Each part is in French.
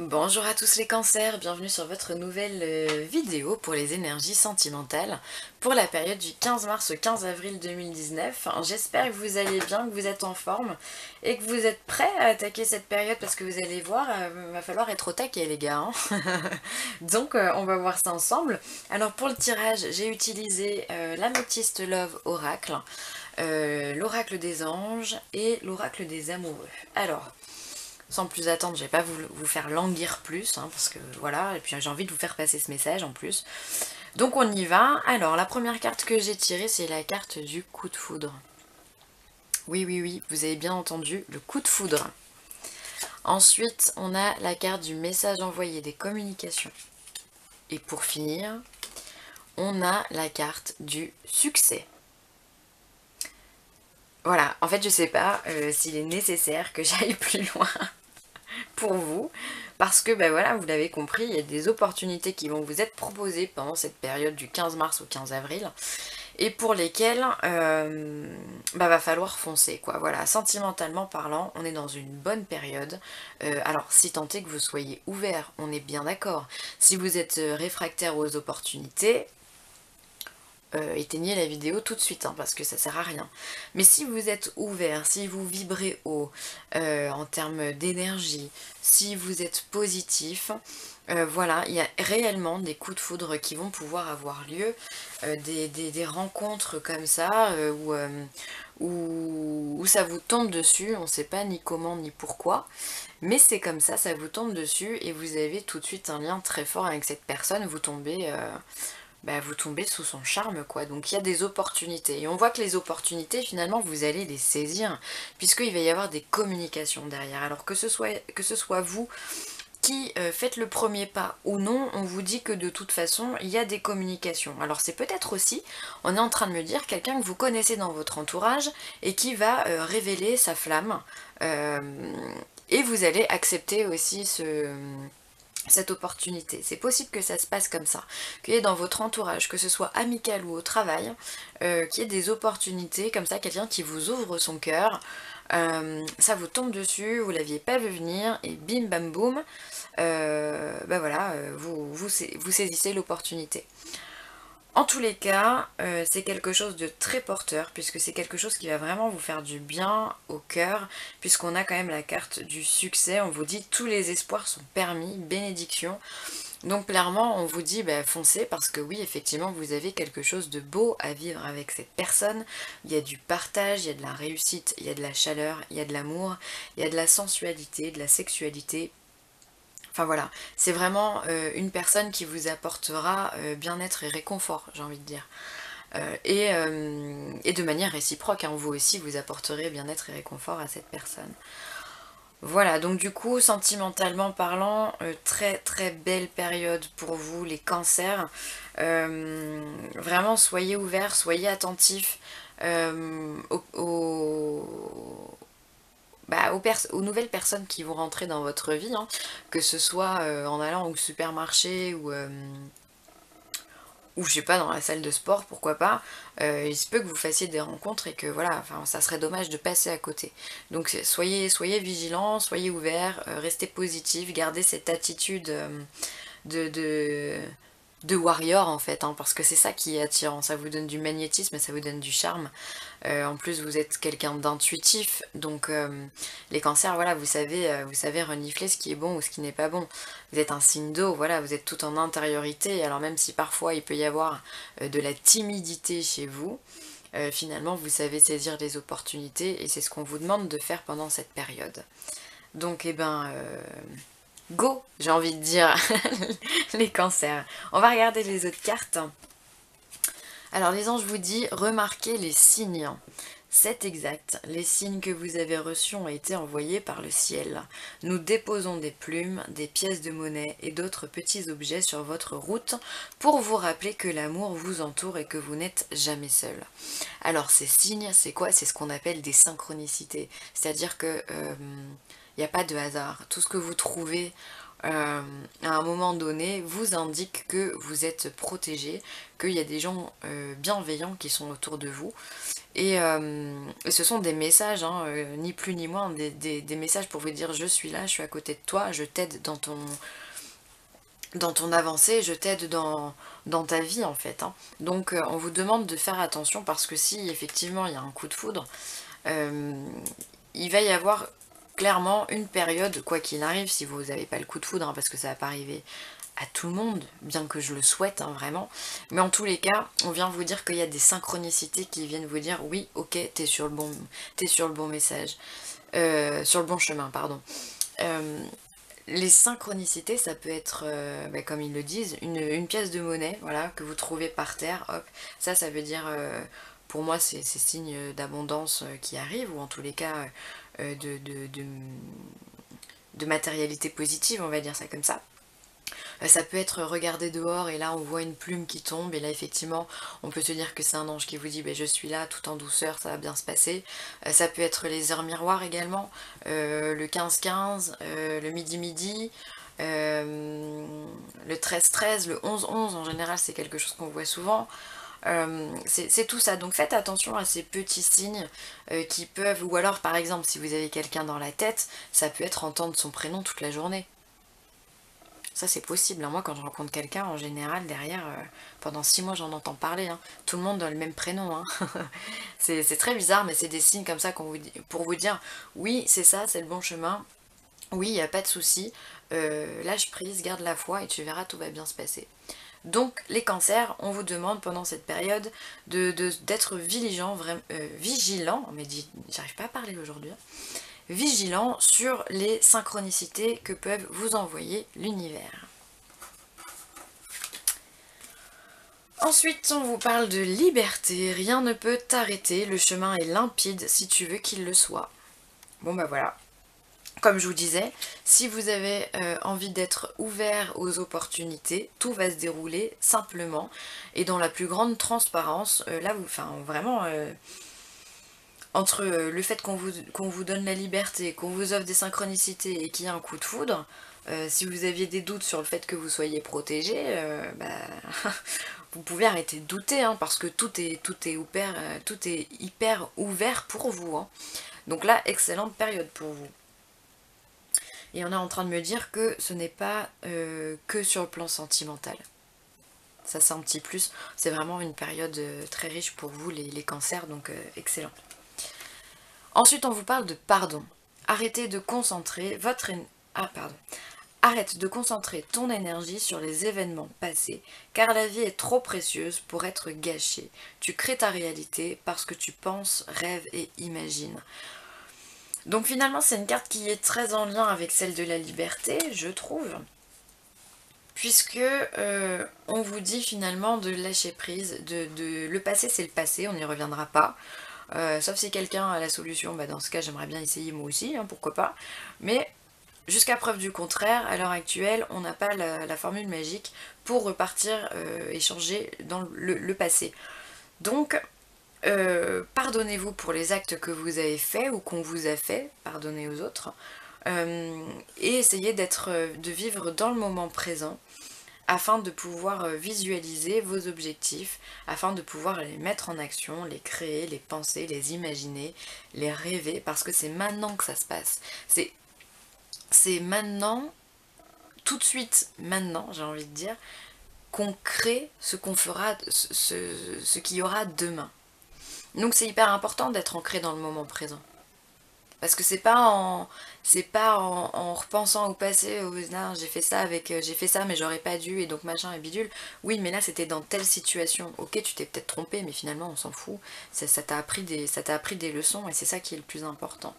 Bonjour à tous les cancers, bienvenue sur votre nouvelle vidéo pour les énergies sentimentales pour la période du 15 mars au 15 avril 2019. J'espère que vous allez bien, que vous êtes en forme et que vous êtes prêts à attaquer cette période parce que vous allez voir, va falloir être au taquet les gars. Donc on va voir ça ensemble. Alors pour le tirage, j'ai utilisé l'Améthyste Love Oracle, l'Oracle des Anges et l'Oracle des Amoureux. Alors, sans plus attendre, je vais pas vous faire languir plus, hein, parce que voilà, et puis j'ai envie de vous faire passer ce message en plus. Donc on y va. Alors la première carte que j'ai tirée, c'est la carte du coup de foudre. Oui, oui, oui, vous avez bien entendu, le coup de foudre. Ensuite, on a la carte du message envoyé, des communications. Et pour finir, on a la carte du succès. Voilà, en fait je sais pas s'il est nécessaire que j'aille plus loin pour vous, parce que ben voilà, vous l'avez compris, il y a des opportunités qui vont vous être proposées pendant cette période du 15 mars au 15 avril, et pour lesquelles va falloir foncer quoi. Voilà, sentimentalement parlant, on est dans une bonne période. Alors si tant est que vous soyez ouvert, on est bien d'accord. Si vous êtes réfractaire aux opportunités, éteignez la vidéo tout de suite, hein, parce que ça sert à rien. Mais si vous êtes ouvert, si vous vibrez haut en termes d'énergie, si vous êtes positif, voilà, il y a réellement des coups de foudre qui vont pouvoir avoir lieu, des rencontres comme ça, où ça vous tombe dessus, on ne sait pas ni comment ni pourquoi, mais c'est comme ça vous tombe dessus et vous avez tout de suite un lien très fort avec cette personne, vous tombez sous son charme quoi, donc il y a des opportunités et on voit que les opportunités finalement vous allez les saisir puisqu'il va y avoir des communications derrière, alors que ce soit vous qui faites le premier pas ou non, on vous dit que de toute façon il y a des communications. Alors c'est peut-être aussi, on est en train de me dire, quelqu'un que vous connaissez dans votre entourage et qui va révéler sa flamme, euh, et vous allez accepter aussi cette opportunité. C'est possible que ça se passe comme ça, qu'il y ait dans votre entourage, que ce soit amical ou au travail, qu'il y ait des opportunités comme ça, quelqu'un qui vous ouvre son cœur, ça vous tombe dessus, vous l'aviez pas vu venir, et bim bam boum, voilà, vous saisissez l'opportunité. En tous les cas, c'est quelque chose de très porteur, puisque c'est quelque chose qui va vraiment vous faire du bien au cœur, puisqu'on a quand même la carte du succès, on vous dit tous les espoirs sont permis, bénédiction. Donc clairement, on vous dit foncez, parce que oui, effectivement, vous avez quelque chose de beau à vivre avec cette personne. Il y a du partage, il y a de la réussite, il y a de la chaleur, il y a de l'amour, il y a de la sensualité, de la sexualité. Enfin voilà, c'est vraiment une personne qui vous apportera bien-être et réconfort, j'ai envie de dire. Et de manière réciproque, hein, vous aussi vous apporterez bien-être et réconfort à cette personne. Voilà, donc du coup, sentimentalement parlant, très très belle période pour vous, les cancers. Vraiment, soyez ouverts, soyez attentifs aux nouvelles personnes qui vont rentrer dans votre vie, hein, que ce soit en allant au supermarché ou je sais pas, dans la salle de sport, pourquoi pas, il se peut que vous fassiez des rencontres et que voilà, enfin, ça serait dommage de passer à côté. Donc soyez vigilants, soyez ouverts, restez positifs, gardez cette attitude de, de, de warrior en fait, hein, parce que c'est ça qui est attirant, ça vous donne du magnétisme, ça vous donne du charme. En plus vous êtes quelqu'un d'intuitif, donc les cancers, voilà, vous savez renifler ce qui est bon ou ce qui n'est pas bon. Vous êtes un signe d'eau, voilà, vous êtes tout en intériorité, alors même si parfois il peut y avoir de la timidité chez vous, finalement vous savez saisir les opportunités et c'est ce qu'on vous demande de faire pendant cette période. Donc go, j'ai envie de dire, les cancers. On va regarder les autres cartes. Alors les anges vous disent, remarquez les signes. C'est exact, les signes que vous avez reçus ont été envoyés par le ciel. Nous déposons des plumes, des pièces de monnaie et d'autres petits objets sur votre route pour vous rappeler que l'amour vous entoure et que vous n'êtes jamais seul. Alors ces signes, c'est quoi? C'est ce qu'on appelle des synchronicités. C'est-à-dire que il n'y a pas de hasard. Tout ce que vous trouvez à un moment donné, vous indique que vous êtes protégé, qu'il y a des gens bienveillants qui sont autour de vous. Et ce sont des messages, hein, ni plus ni moins, des messages pour vous dire je suis là, je suis à côté de toi, je t'aide dans ton avancée, je t'aide dans ta vie en fait, hein. Donc on vous demande de faire attention parce que si effectivement il y a un coup de foudre, euh, il va y avoir clairement une période, quoi qu'il arrive, si vous n'avez pas le coup de foudre, hein, parce que ça va pas arriver à tout le monde, bien que je le souhaite, hein, vraiment. Mais en tous les cas, on vient vous dire qu'il y a des synchronicités qui viennent vous dire oui, ok, t'es sur le bon message, sur le bon chemin, pardon. Euh, les synchronicités, ça peut être, bah, comme ils le disent, une pièce de monnaie, voilà, que vous trouvez par terre, hop. Ça veut dire, pour moi, c'est signe d'abondance qui arrive, ou en tous les cas, de matérialité positive, on va dire ça comme ça. Ça peut être regarder dehors et là on voit une plume qui tombe et là effectivement on peut se dire que c'est un ange qui vous dit je suis là tout en douceur, ça va bien se passer. Ça peut être les heures miroirs également, le 15-15, le midi-midi, le 13-13, le 11-11 en général c'est quelque chose qu'on voit souvent. C'est tout ça, donc faites attention à ces petits signes qui peuvent, ou alors par exemple si vous avez quelqu'un dans la tête, ça peut être entendre son prénom toute la journée. Ça c'est possible, hein. Moi quand je rencontre quelqu'un, en général, derrière, pendant 6 mois j'en entends parler, hein. Tout le monde a le même prénom, hein. C'est très bizarre, mais c'est des signes comme ça pour vous dire, oui c'est ça, c'est le bon chemin, oui il n'y a pas de souci, lâche prise, garde la foi et tu verras, tout va bien se passer. Donc les cancers, on vous demande pendant cette période d'être vigilant, mais j'arrive pas à parler aujourd'hui, hein, vigilant sur les synchronicités que peuvent vous envoyer l'univers. Ensuite, on vous parle de liberté, rien ne peut t'arrêter, le chemin est limpide si tu veux qu'il le soit. Bon bah voilà, comme je vous disais, si vous avez envie d'être ouvert aux opportunités, tout va se dérouler simplement et dans la plus grande transparence. Là, vraiment, entre le fait qu'on vous donne la liberté, qu'on vous offre des synchronicités et qu'il y a un coup de foudre, si vous aviez des doutes sur le fait que vous soyez protégé, vous pouvez arrêter de douter, hein, parce que tout est hyper ouvert pour vous, hein. Donc là, excellente période pour vous. Et on est en train de me dire que ce n'est pas que sur le plan sentimental. Ça c'est un petit plus, c'est vraiment une période très riche pour vous les cancers, donc excellent. Ensuite on vous parle de pardon. Arrêtez de concentrer Arrête de concentrer ton énergie sur les événements passés, car la vie est trop précieuse pour être gâchée. Tu crées ta réalité parce que tu penses, rêves et imagines. Donc finalement c'est une carte qui est très en lien avec celle de la liberté, je trouve, puisque on vous dit finalement de lâcher prise, le passé c'est le passé, on n'y reviendra pas, sauf si quelqu'un a la solution, bah dans ce cas j'aimerais bien essayer moi aussi, hein, pourquoi pas, mais jusqu'à preuve du contraire, à l'heure actuelle on n'a pas la formule magique pour repartir et changer dans le passé. Donc pardonnez-vous pour les actes que vous avez faits ou qu'on vous a fait, pardonnez aux autres, et essayez de vivre dans le moment présent afin de pouvoir visualiser vos objectifs, afin de pouvoir les mettre en action, les créer, les penser, les imaginer, les rêver, parce que c'est maintenant que ça se passe. C'est maintenant, tout de suite maintenant, j'ai envie de dire, qu'on crée ce qu'on fera, ce qu'il y aura demain. Donc c'est hyper important d'être ancré dans le moment présent. Parce que c'est pas en repensant au passé, non, j'ai fait ça mais j'aurais pas dû et donc machin et bidule. Oui mais là c'était dans telle situation. Ok tu t'es peut-être trompé mais finalement on s'en fout. Ça t'a appris des leçons et c'est ça qui est le plus important.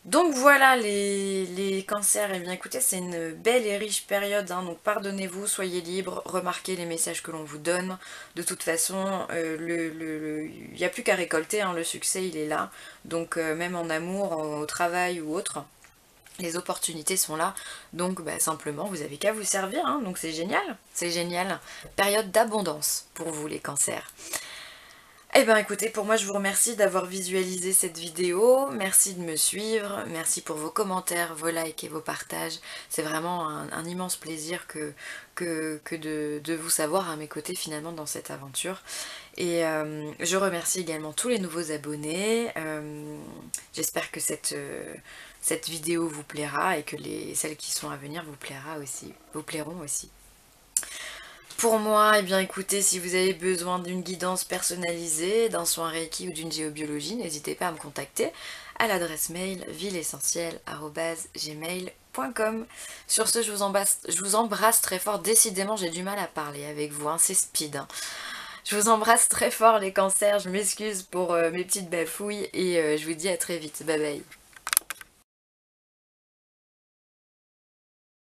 Donc voilà les cancers, et bien écoutez c'est une belle et riche période, hein, donc pardonnez-vous, soyez libres, remarquez les messages que l'on vous donne, de toute façon il n'y a plus qu'à récolter, hein, le succès il est là, donc même en amour, au travail ou autre, les opportunités sont là, donc bah, simplement vous avez qu'à vous servir, hein, donc c'est génial, période d'abondance pour vous les cancers. Eh ben écoutez, pour moi je vous remercie d'avoir visualisé cette vidéo, merci de me suivre, merci pour vos commentaires, vos likes et vos partages. C'est vraiment un immense plaisir que de vous savoir à mes côtés finalement dans cette aventure. Et je remercie également tous les nouveaux abonnés. J'espère que cette vidéo vous plaira et que celles qui sont à venir vous plairont aussi. Pour moi, eh bien écoutez, si vous avez besoin d'une guidance personnalisée, d'un soin Reiki ou d'une géobiologie, n'hésitez pas à me contacter à l'adresse mail villeessentielle@gmail.com. Sur ce, je vous embrasse très fort. Décidément, j'ai du mal à parler avec vous, hein, c'est speed, hein. Je vous embrasse très fort les cancers, je m'excuse pour mes petites bafouilles et je vous dis à très vite. Bye bye.